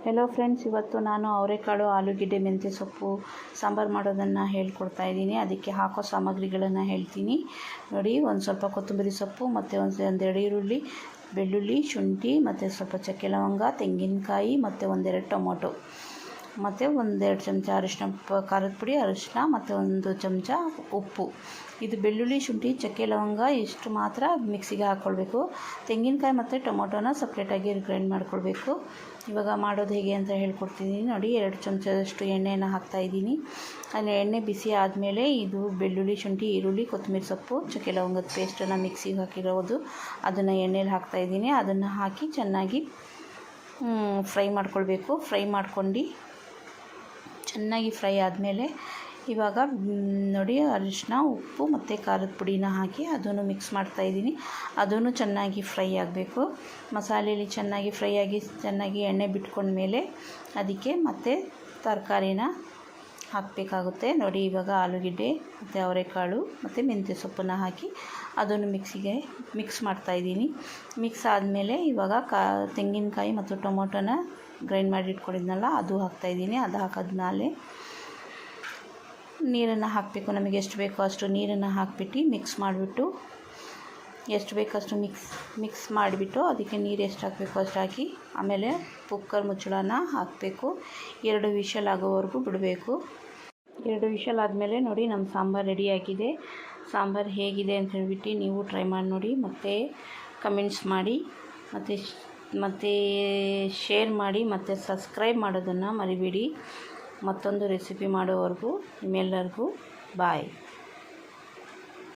Hello friends, ಇವತ್ತು ನಾನು ಅವರೆಕಾಳು ಆಲೂಗೆಡ್ಡೆ ಮೆಂತ್ಯ ಸೊಪ್ಪು ಸಾಂಬಾರು ಮಾಡೋದನ್ನು ಹೇಳ್ಕೊಡ್ತಾ ಇದ್ದೀನಿ. ಅದಕ್ಕೆ ಹಾಕೋ ಸಾಮಗ್ರಿಗಳನ್ನು ಹೇಳ್ತೀನಿ ನೋಡಿ. ಒಂದು ಸ್ವಲ್ಪ ಕೊತ್ತಂಬರಿ ಸೊಪ್ಪು ಮತ್ತು ಒಂದೆರಡು ಈರುಳ್ಳಿ, ಬೆಳ್ಳುಳ್ಳಿ, ಶುಂಠಿ ಮತ್ತು ಸ್ವಲ್ಪ ಚಕ್ಕೆ ಲವಂಗ, ತೆಂಗಿನಕಾಯಿ ಮತ್ತು ಒಂದೆರಡು ಟೊಮೊಟೊ ಮತ್ತು ಒಂದೆರಡು ಚಮಚ ಅರಿಶಿನ, ಖಾರದ ಪುಡಿ, ಅರಿಶಿನ ಮತ್ತು ಒಂದು ಚಮಚ ಉಪ್ಪು. ಇದು ಬೆಳ್ಳುಳ್ಳಿ, ಶುಂಠಿ, ಚಕ್ಕೆ ಲವಂಗ ಇಷ್ಟು ಮಾತ್ರ ಮಿಕ್ಸಿಗೆ ಹಾಕ್ಕೊಳ್ಬೇಕು. ತೆಂಗಿನಕಾಯಿ ಮತ್ತು ಟೊಮೊಟೊನ ಸಪ್ರೇಟಾಗಿ ಗ್ರೈಂಡ್ ಮಾಡ್ಕೊಳ್ಬೇಕು. ಇವಾಗ ಮಾಡೋದು ಹೇಗೆ ಅಂತ ಹೇಳ್ಕೊಡ್ತಿದ್ದೀನಿ ನೋಡಿ. 2 ಚಮಚದಷ್ಟು ಎಣ್ಣೆಯನ್ನು ಹಾಕ್ತಾಯಿದ್ದೀನಿ. ಅಲ್ಲಿ ಎಣ್ಣೆ ಬಿಸಿ ಆದಮೇಲೆ ಇದು ಬೆಳ್ಳುಳ್ಳಿ, ಶುಂಠಿ, ಈರುಳ್ಳಿ, ಕೊತ್ತಂಬರಿ ಸೊಪ್ಪು, ಚಕ್ಕೆ ಲವಂಗದ ಪೇಸ್ಟನ್ನು ಮಿಕ್ಸಿಗೆ ಹಾಕಿರೋದು ಅದನ್ನು ಎಣ್ಣೆಲಿ ಹಾಕ್ತಾಯಿದ್ದೀನಿ. ಅದನ್ನು ಹಾಕಿ ಚೆನ್ನಾಗಿ ಫ್ರೈ ಮಾಡ್ಕೊಳ್ಬೇಕು. ಫ್ರೈ ಮಾಡ್ಕೊಂಡು ಚೆನ್ನಾಗಿ ಫ್ರೈ ಆದಮೇಲೆ ಇವಾಗ ನೋಡಿ ಅರಿಶಿನ, ಉಪ್ಪು ಮತ್ತು ಖಾರದ ಪುಡಿನ ಹಾಕಿ ಅದನ್ನು ಮಿಕ್ಸ್ ಮಾಡ್ತಾಯಿದ್ದೀನಿ. ಅದನ್ನು ಚೆನ್ನಾಗಿ ಫ್ರೈ ಆಗಬೇಕು. ಮಸಾಲೆಯಲ್ಲಿ ಚೆನ್ನಾಗಿ ಫ್ರೈ ಆಗಿ ಚೆನ್ನಾಗಿ ಎಣ್ಣೆ ಬಿಟ್ಕೊಂಡ್ಮೇಲೆ ಅದಕ್ಕೆ ಮತ್ತೆ ತರಕಾರಿನ ಹಾಕಬೇಕಾಗುತ್ತೆ ನೋಡಿ. ಇವಾಗ ಆಲೂಗೆಡ್ಡೆ ಮತ್ತು ಅವರೆಕಾಳು ಮತ್ತು ಮೆಂತ್ಯ ಸೊಪ್ಪನ್ನು ಹಾಕಿ ಅದನ್ನು ಮಿಕ್ಸ್ ಮಾಡ್ತಾಯಿದ್ದೀನಿ. ಮಿಕ್ಸ್ ಆದಮೇಲೆ ಇವಾಗ ತೆಂಗಿನಕಾಯಿ ಮತ್ತು ಟೊಮೊಟೊನ ಗ್ರೈಂಡ್ ಮಾಡಿ ಇಟ್ಕೊಂಡಿದ್ನಲ್ಲ ಅದು ಹಾಕ್ತಾಯಿದ್ದೀನಿ. ಅದು ಹಾಕಿದ್ಮೇಲೆ ನೀರನ್ನು ಹಾಕಬೇಕು. ನಮಗೆ ಎಷ್ಟು ಬೇಕೋ ಅಷ್ಟು ನೀರನ್ನು ಹಾಕಿಬಿಟ್ಟು ಮಿಕ್ಸ್ ಮಾಡಿಬಿಟ್ಟು, ಎಷ್ಟು ಬೇಕಷ್ಟು ಮಿಕ್ಸ್ ಮಾಡಿಬಿಟ್ಟು ಅದಕ್ಕೆ ನೀರು ಎಷ್ಟು ಹಾಕಬೇಕು ಅಷ್ಟು ಹಾಕಿ ಆಮೇಲೆ ಕುಕ್ಕರ್ ಮುಚ್ಚಳನ ಹಾಕಬೇಕು. 2 ವಿಷಲ್ ಆಗೋವರೆಗೂ ಬಿಡಬೇಕು. 2 ವಿಷಲ್ ಆದಮೇಲೆ ನೋಡಿ ನಮ್ಮ ಸಾಂಬಾರು ರೆಡಿಯಾಗಿದೆ. ಸಾಂಬಾರು ಹೇಗಿದೆ ಅಂತ ಹೇಳ್ಬಿಟ್ಟು ನೀವು ಟ್ರೈ ಮಾಡಿ ನೋಡಿ. ಮತ್ತು ಕಮೆಂಟ್ಸ್ ಮಾಡಿ ಮತ್ತು ಶೇರ್ ಮಾಡಿ ಮತ್ತು ಸಬ್ಸ್ಕ್ರೈಬ್ ಮಾಡೋದನ್ನು ಮರಿಬೇಡಿ. ಮತ್ತೊಂದು ರೆಸಿಪಿ ಮಾಡೋವರೆಗೂ ನಿಮ್ಮೆಲ್ಲರಿಗೂ ಬಾಯ್.